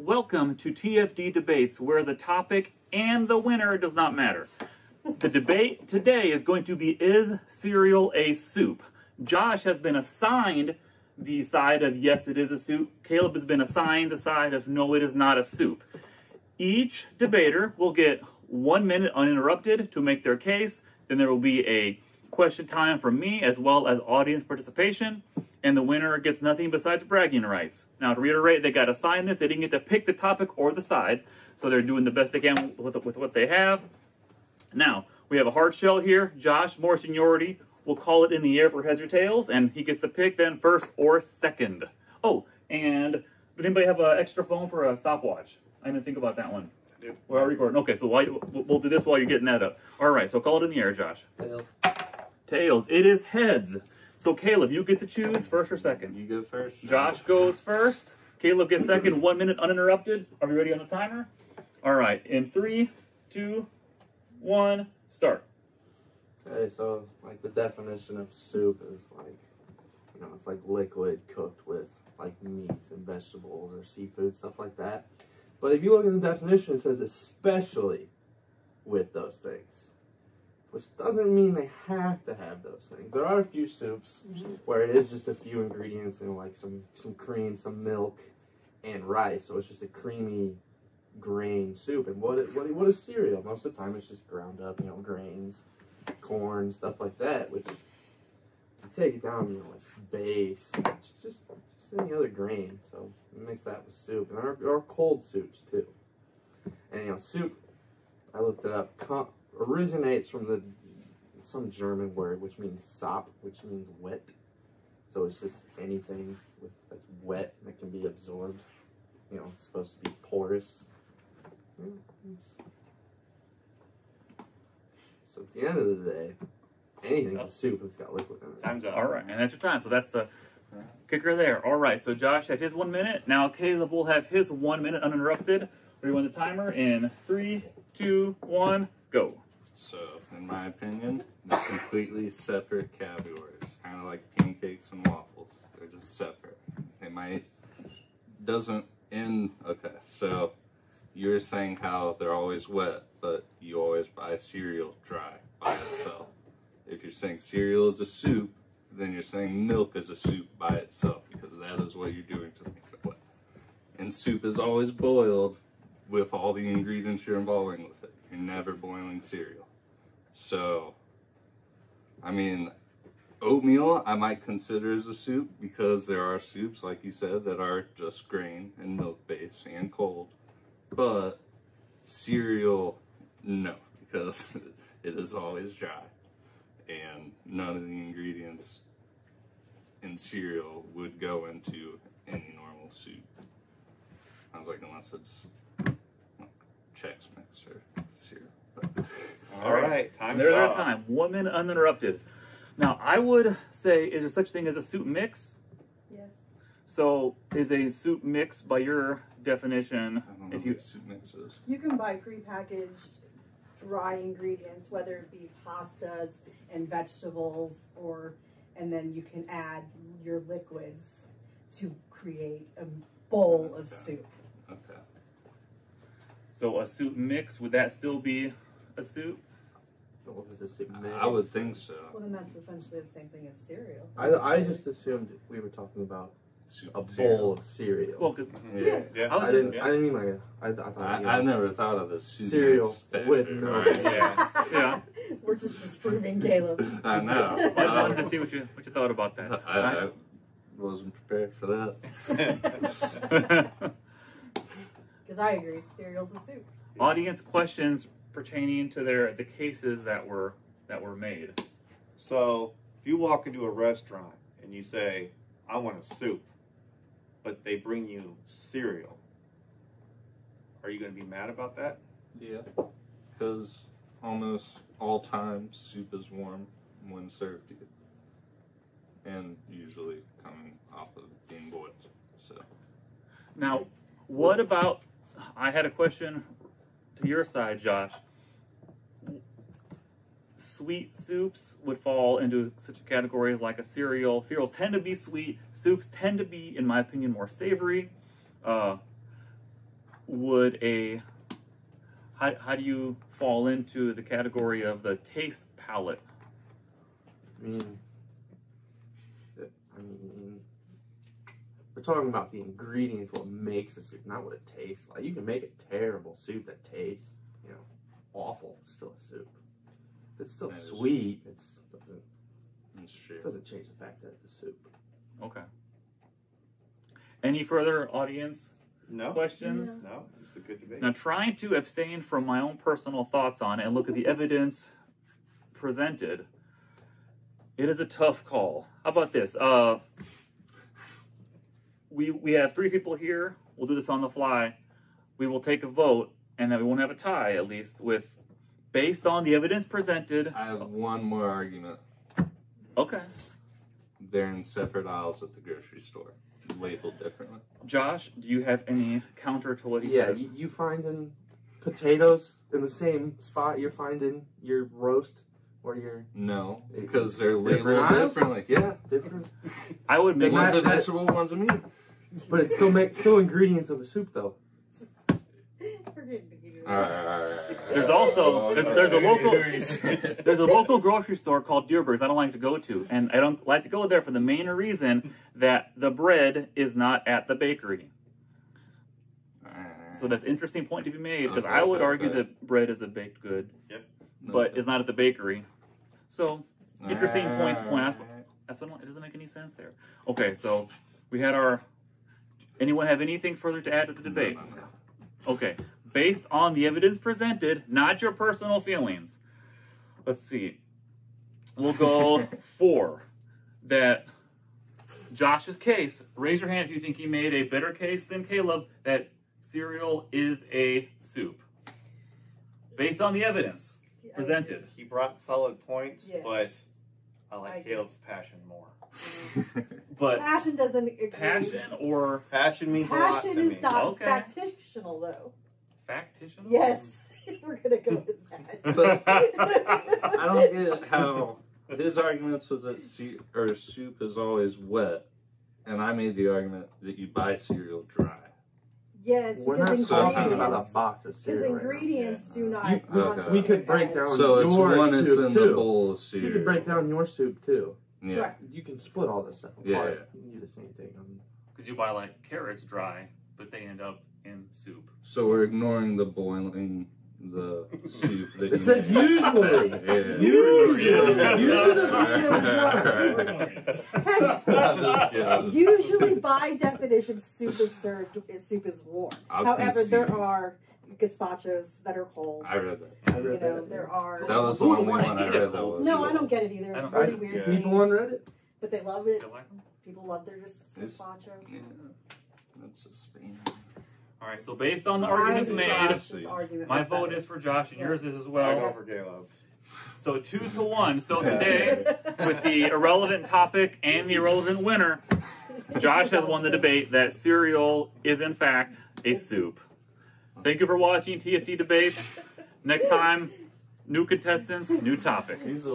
welcome to TFD Debates, where the topic and the winner does not matter. The debate today is going to be, is cereal a soup? Josh has been assigned the side of yes, it is a soup. Caleb has been assigned the side of no, it is not a soup. Each debater will get 1 minute uninterrupted to make their case. Then there will be a question time from me as well as audience participation. And the winner gets nothing besides bragging rights. Now, to reiterate, they got assigned this. They didn't get to pick the topic or the side. So they're doing the best they can with what they have. Now, we have a hard shell here. Josh, more seniority. We'll call it in the air for heads or tails. And he gets to pick then first or second. Oh, and did anybody have an extra phone for a stopwatch? I didn't think about that one. I do. We're already recording. Okay, so we'll do this while you're getting that up. All right, so call it in the air, Josh. Tails. Tails. It is heads. So, Caleb, you get to choose first or second. You go first. Josh goes first. Caleb gets second. 1 minute uninterrupted. Are we ready on the timer? All right. In 3, 2, 1, start. Okay, so like the definition of soup is like, it's like liquid cooked with like meats and vegetables or seafood, stuff like that. But if you look at the definition, it says especially with those things. Which doesn't mean they have to have those things. There are a few soups where it is just a few ingredients and like some cream, some milk, and rice. So it's just a creamy grain soup. And what is cereal? Most of the time it's just ground up, grains, corn, stuff like that. Which you take it down, it's base. It's just any other grain. So we mix that with soup, and there are cold soups too. And soup, I looked it up. Originates from some German word which means sop, which means wet. So it's just anything that's wet that can be absorbed. It's supposed to be porous. So at the end of the day, anything is soup that's got liquid in it. Time's up. All right, and that's your time. So that's the kicker there. All right, so Josh had his 1 minute. Now Caleb will have his 1 minute uninterrupted. Rewind the timer in 3, 2, 1, go. So, in my opinion, they're completely separate categories. Kind of like pancakes and waffles. They're just separate. Okay, so you're saying how they're always wet, but you always buy cereal dry by itself. If you're saying cereal is a soup, then you're saying milk is a soup by itself, because that is what you're doing to make it wet. And soup is always boiled with all the ingredients you're involving with it. You're never boiling cereal. So, oatmeal I might consider as a soup, because there are soups, like you said, that are just grain and milk based and cold. But cereal, no, because it is always dry. And none of the ingredients in cereal would go into any normal soup. I was like, unless it's Chex Mix or cereal. But, all right, there's our time. 1 minute uninterrupted. Now, I would say, is there such thing as a soup mix? Yes. So, is a soup mix, by your definition, I don't know what soup mix is. You can buy prepackaged dry ingredients, whether it be pastas and vegetables, and then you can add your liquids to create a bowl of soup. Okay. So a soup mix, would that still be a soup? I would think so. Well, then that's essentially the same thing as cereal. I just assumed we were talking about a bowl of cereal. Well, cause, yeah. I didn't mean like I never thought of this cereal with milk. Yeah. We're just disproving Caleb. I know. I wanted to see what you thought about that. I wasn't prepared for that. Because I agree, cereal's a soup. Audience questions pertaining to the cases that were made. So if you walk into a restaurant and you say, I want a soup, but they bring you cereal, are you going to be mad about that? Yeah, because almost all time soup is warm when served to you, and usually coming off of being boiled. So now, what about, I had a question to your side, Josh. Sweet soups would fall into such categories like a cereal. Cereals tend to be sweet. Soups tend to be, in my opinion, more savory. would how do you fall into the category of the taste palette? I mean, we're talking about the ingredients, what makes a soup, not what it tastes like. You can make a terrible soup that tastes, awful. It's still a soup. If it's still sweet, it doesn't change the fact that it's a soup. Okay. Any further audience questions? No, it's a good debate. Now, trying to abstain from my own personal thoughts on it and look at the evidence presented, it is a tough call. How about this? We have 3 people here. We'll do this on the fly. We will take a vote, and then we won't have a tie, at least, based on the evidence presented. I have one more argument. Okay. They're in separate aisles at the grocery store, labeled differently. Josh, do you have any counter to what he says? Yeah, you finding potatoes in the same spot you're finding your roast or your... No, because they're Different labeled aisles? differently. Yeah. Different? I would make One's a that- vegetable, one's a meat. But it still ingredients of a soup, though. There's also there's a local grocery store called Deerberg's I don't like to go to, and I don't like to go there for the main reason that the bread is not at the bakery. So that's an interesting point to be made, because I would argue that bread is a baked good, but it's not at the bakery. So interesting point to point out. That's what it doesn't make any sense there. Okay, so we had our. Anyone have anything further to add to the debate? Okay, based on the evidence presented, not your personal feelings. Let's see. We'll go for that Josh's case. Raise your hand if you think he made a better case than Caleb that cereal is a soup. Based on the evidence presented. He brought solid points, Yes. but I like Caleb's passion more. But Passion doesn't agree. passion or Passion means a lot to Passion me. is not Okay. factitional, though. factitional? Yes, we're gonna go with that. But I don't get how his arguments was that soup is always wet, and I made the argument that you buy cereal dry. Yes, We're not because talking about ingredients. a box of Because cereal. ingredients do not. You- do not okay. We could break as- down So it's your one that's soup in too. the bowl of cereal. You can break down your soup too. Yeah. Right. You can split all this stuff apart. Yeah. You can do the same thing. Because you buy like carrots dry, but they end up in soup. So we're ignoring the boiling the soup that It says usually. Yeah. Usually, by definition, soup is warm. I'll However, concede. there are gazpachos that are cold. I read that. You know, there are. That was the Who only wouldn't one I eat a read that cold was. No, I don't get it either. I It's don't- really weird to People me. on Reddit. But they love it. You like them? People love their It's- gazpacho. Yeah. That's just Spain. All right, so based on the arguments Mine made, and Josh's argument my was vote better. is for Josh and yours is as I well. go for Caleb's. So 2-1. So today, with the irrelevant topic and the irrelevant winner, Josh has won the debate that cereal is in fact a soup. Thank you for watching TFD Debates. Next time, new contestants, new topic. He's